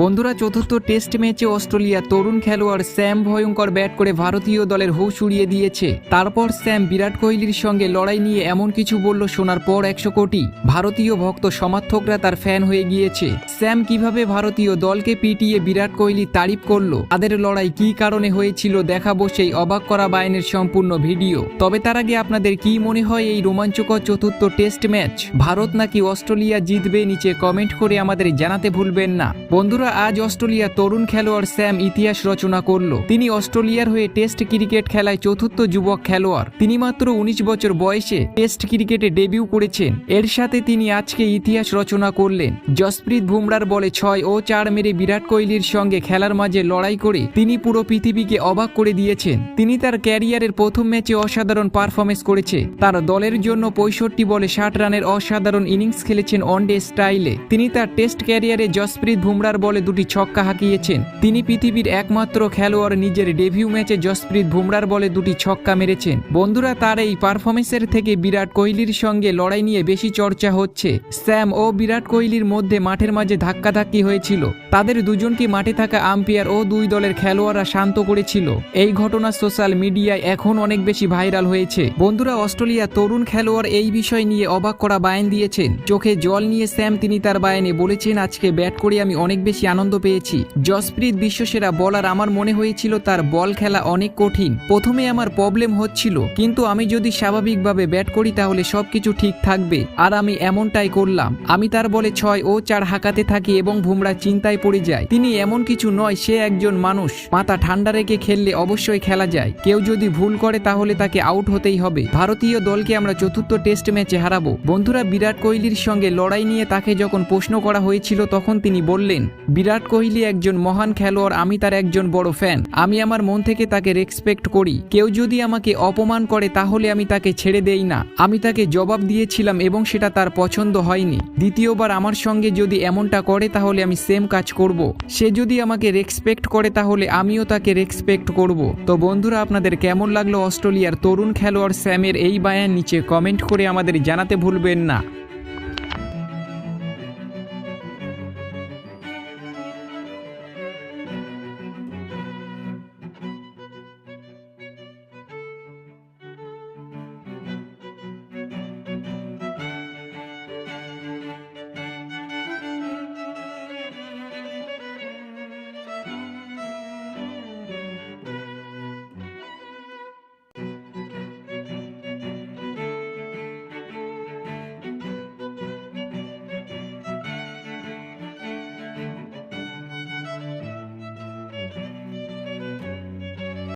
বন্ধুরা, চতুর্থ টেস্ট ম্যাচে অস্ট্রেলিয়া তরুণ খেলোয়াড় স্যাম ভয়ঙ্কর ব্যাট করে ভারতীয় দলের হুঁশ উড়িয়ে দিয়েছে। তারপর স্যাম বিরাট কোহলির সঙ্গে লড়াই নিয়ে এমন কিছু বলল শোনার পর 100 কোটি ভারতীয় ভক্ত সমর্থকরা তার ফ্যান হয়ে গিয়েছে। স্যাম কিভাবে ভারতীয় দলকে পিটিয়ে বিরাট কোহলি তারিফ করলো, তাদের লড়াই কি কারণে হয়েছিল দেখাবো সেই অবাক করা বায়ানের সম্পূর্ণ ভিডিও। তবে তার আগে আপনাদের কি মনে হয় এই রোমাঞ্চকর চতুর্থ টেস্ট ম্যাচ ভারত নাকি অস্ট্রেলিয়া জিতবে, নিচে কমেন্ট করে আমাদের জানাতে ভুলবেন না। বন্ধুরা, আজ অস্ট্রেলিয়া তরুণ খেলোয়াড় স্যাম ইতিহাস রচনা করলো। তিনি অস্ট্রেলিয়ার হয়ে টেস্ট ক্রিকেট খেলায় চতুর্থ যুবক খেলোয়াড়। তিনি মাত্র 19 বছর বয়সে টেস্ট ক্রিকেটে ডেবিউ করেছেন। এর সাথে তিনি আজকে ইতিহাস রচনা করলেন। জসপ্রীত বুমরার বলে 6 ও 4 মেরে বিরাট কোহলির সঙ্গে খেলার মাঝে লড়াই করে তিনি পুরো পৃথিবীকে অবাক করে দিয়েছেন। তিনি তার ক্যারিয়ারের প্রথম ম্যাচে অসাধারণ পারফরমেন্স করেছে। তার দলের জন্য 65 বলে 60 রানের অসাধারণ ইনিংস খেলেছেন ওয়ানডে স্টাইলে। তিনি তার টেস্ট ক্যারিয়ারে জসপ্রীত বুমরার বলে 2টি ছক্কা হাঁকিয়েছেন। তিনি পৃথিবীর একমাত্র খেলোয়াড় নিজের ডেবিউ ম্যাচে জসপ্রীত বুমরার বলে 2টি ছক্কা মেরেছেন। বন্ধুরা, তার এই পারফরমেন্সের থেকে বিরাট কোহলির সঙ্গে লড়াই নিয়ে বেশি চর্চা হচ্ছে। স্যাম ও বিরাট কোহলির মধ্যে মাঠের মাঝে ধাক্কাধাক্কি হয়েছিল। তাদের দুজনকে মাঠে থাকা আম্পায়ার ও দুই দলের খেলোয়াড়রা শান্ত করেছিল। এই ঘটনা সোশ্যাল মিডিয়ায় এখন অনেক বেশি ভাইরাল হয়েছে। বন্ধুরা, অস্ট্রেলিয়া তরুণ খেলোয়াড় এই বিষয় নিয়ে অবাক করা বায়ান দিয়েছেন। চোখে জল নিয়ে স্যাম তিনি তার বায়ানে বলেছেন, আজকে ব্যাট করে আমি অনেক বেশি আনন্দ পেয়েছি। জসপ্রীত বিশ্বসেরা বলার, আমার মনে হয়েছিল তার বল খেলা অনেক কঠিন। প্রথমে আমার প্রবলেম হচ্ছিল, কিন্তু আমি যদি স্বাভাবিকভাবে ব্যাট করি তাহলে সবকিছু ঠিক থাকবে, আর আমি এমনটাই করলাম। আমি তার বলে 6 ও 4 হাঁকাতে থাকি এবং বুমরা চিন্তায় পড়ে যায়। তিনি এমন কিছু নয়, সে একজন মানুষ। মাথা ঠান্ডা রেখে খেললে অবশ্যই খেলা যায়। কেউ যদি ভুল করে তাহলে তাকে আউট হতেই হবে। ভারতীয় দলকে আমরা চতুর্থ টেস্ট ম্যাচে হারাবো। বন্ধুরা, বিরাট কোহলির সঙ্গে লড়াই নিয়ে তাকে যখন প্রশ্ন করা হয়েছিল তখন তিনি বললেন, বিরাট কোহলি একজন মহান খেলোয়াড়, আমি তার একজন বড় ফ্যান। আমি আমার মন থেকে তাকে রেসপেক্ট করি। কেউ যদি আমাকে অপমান করে তাহলে আমি তাকে ছেড়ে দেই না। আমি তাকে জবাব দিয়েছিলাম এবং সেটা তার পছন্দ হয়নি। দ্বিতীয়বার আমার সঙ্গে যদি এমনটা করে তাহলে আমি সেম কাজ করব। সে যদি আমাকে রেসপেক্ট করে তাহলে আমিও তাকে রেসপেক্ট করব। তো বন্ধুরা, আপনাদের কেমন লাগলো অস্ট্রেলিয়ার তরুণ খেলোয়াড় স্যামের এই বায়ান, নিচে কমেন্ট করে আমাদের জানাতে ভুলবেন না।